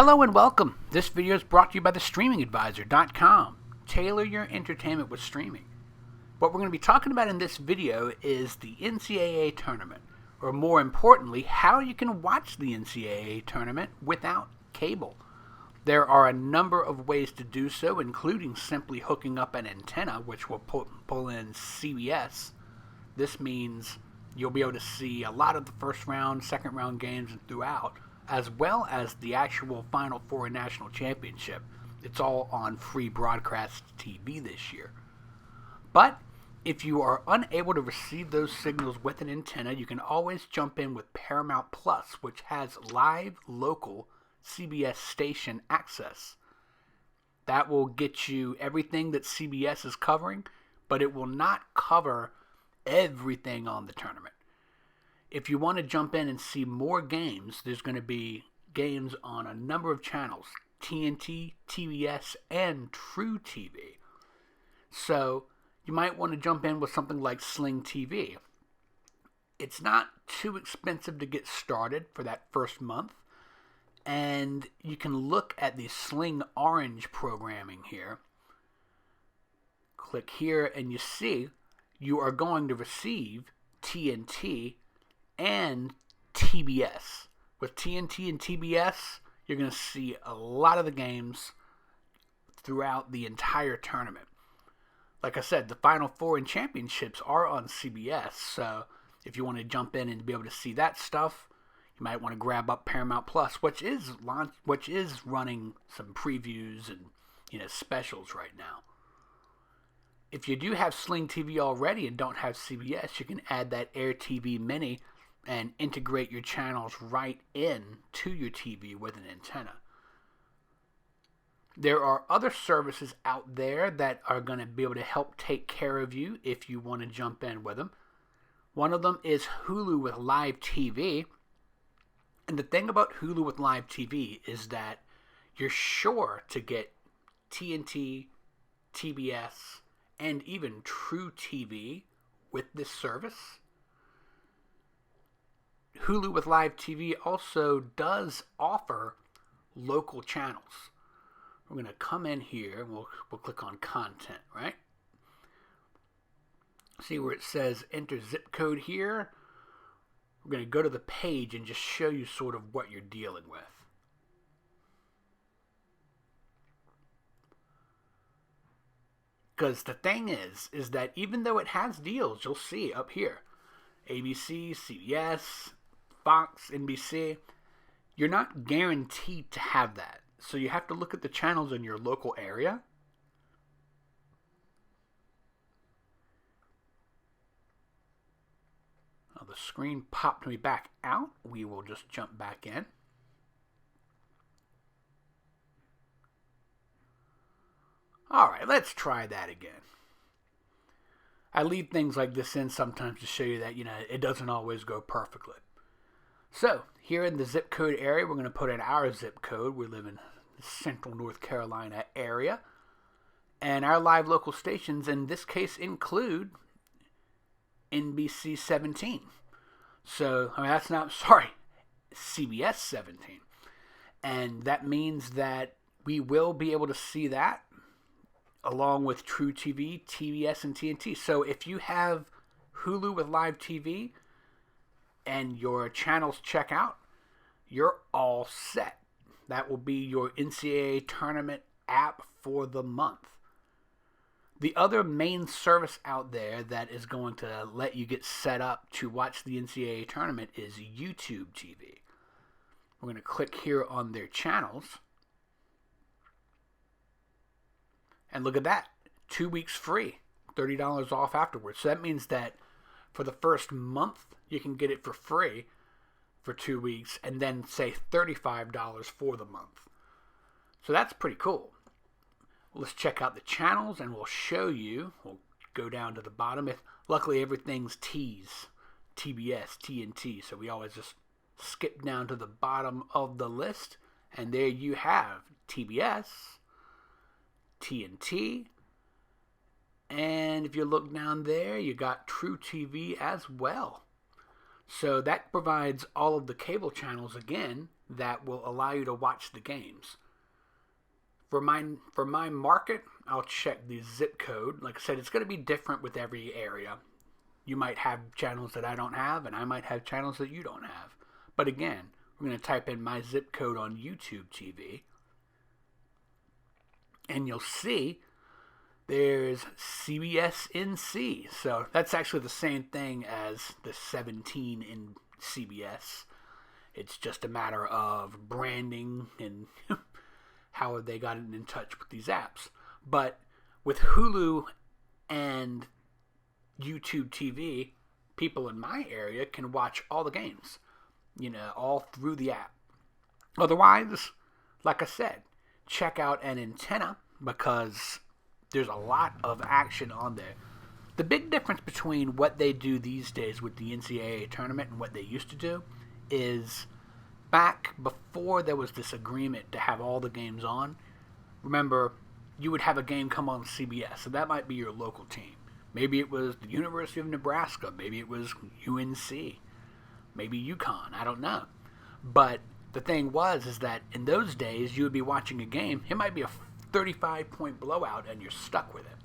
Hello and welcome. This video is brought to you by thestreamingadvisor.com. Tailor your entertainment with streaming. What we're going to be talking about in this video is the NCAA Tournament, or more importantly, how you can watch the NCAA Tournament without cable. There are a number of ways to do so, including simply hooking up an antenna, which will pull in CBS. This means you'll be able to see a lot of the first round, second round games and throughout, as well as the actual Final Four and National Championship. It's all on free broadcast TV this year. But if you are unable to receive those signals with an antenna, you can always jump in with Paramount Plus, which has live local CBS station access. That will get you everything that CBS is covering, but it will not cover everything on the tournament. If you want to jump in and see more games, there's going to be games on a number of channels, TNT, TBS, and Tru TV. So you might want to jump in with something like Sling TV. It's not too expensive to get started for that first month, and you can look at the Sling Orange programming here. Click here and you see you are going to receive TNT and TBS. With TNT and TBS, you're going to see a lot of the games throughout the entire tournament. Like I said, the Final Four and Championships are on CBS, so if you want to jump in and be able to see that stuff, you might want to grab up Paramount Plus, which is running some previews and specials right now. If you do have Sling TV already and don't have CBS, you can add that Air TV Mini and integrate your channels right in to your TV with an antenna. There are other services out there that are going to be able to help take care of you if you want to jump in with them. One of them is Hulu with Live TV. And the thing about Hulu with Live TV is that you're sure to get TNT, TBS, and even Tru TV with this service. Hulu with Live TV also does offer local channels. We're going to come in here and we'll click on content, right? See where it says enter zip code here. We're going to go to the page and just show you sort of what you're dealing with. Because the thing is that even though it has deals, you'll see up here, ABC, CBS, Fox, NBC, you're not guaranteed to have that. So you have to look at the channels in your local area. Oh, the screen popped me back out. We will just jump back in. All right, let's try that again. I leave things like this in sometimes to show you that, it doesn't always go perfectly. So, here in the zip code area, we're going to put in our zip code. We live in the central North Carolina area. And our live local stations, in this case, include NBC 17. So, CBS 17. And that means that we will be able to see that along with Tru TV, TBS, and TNT. So if you have Hulu with Live TV and your channels check out, you're all set. That will be your NCAA Tournament app for the month. The other main service out there that is going to let you get set up to watch the NCAA Tournament is YouTube TV. We're going to click here on their channels. And look at that, 2 weeks free, $30 off afterwards. So that means that for the first month, you can get it for free for 2 weeks, and then say $35 for the month. So that's pretty cool. Let's check out the channels, and we'll show you. We'll go down to the bottom. Luckily, everything's T's, TBS, TNT, so we always just skip down to the bottom of the list, and there you have TBS, TNT, and if you look down there, you got Tru TV as well. So that provides all of the cable channels again that will allow you to watch the games. For my market, I'll check the zip code. Like I said, it's going to be different with every area. You might have channels that I don't have, and I might have channels that you don't have. But again, we're going to type in my zip code on YouTube TV, and you'll see there's CBS NC. So that's actually the same thing as the 17 in CBS. It's just a matter of branding and how have they gotten in touch with these apps. But with Hulu and YouTube TV, people in my area can watch all the games, all through the app. Otherwise, like I said, check out an antenna because there's a lot of action on there. The big difference between what they do these days with the NCAA tournament and what they used to do is back before there was this agreement to have all the games on. Remember, you would have a game come on CBS, so that might be your local team. Maybe it was the University of Nebraska. Maybe it was UNC. Maybe UConn. I don't know. But the thing is that in those days, you would be watching a game. It might be a 35-point blowout, and you're stuck with it.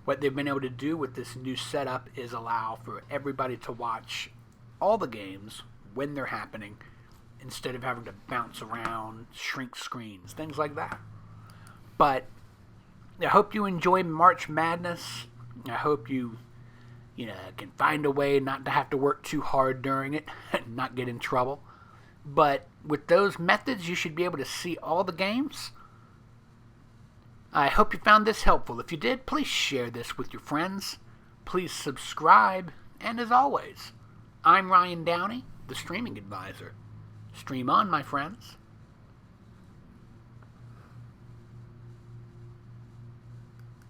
What they've been able to do with this new setup is allow for everybody to watch all the games when they're happening instead of having to bounce around, shrink screens, things like that. But I hope you enjoy March Madness. I hope you can find a way not to have to work too hard during it and not get in trouble. But with those methods, you should be able to see all the games. I hope you found this helpful. If you did, please share this with your friends. Please subscribe. And as always, I'm Ryan Downey, the Streaming Advisor. Stream on, my friends.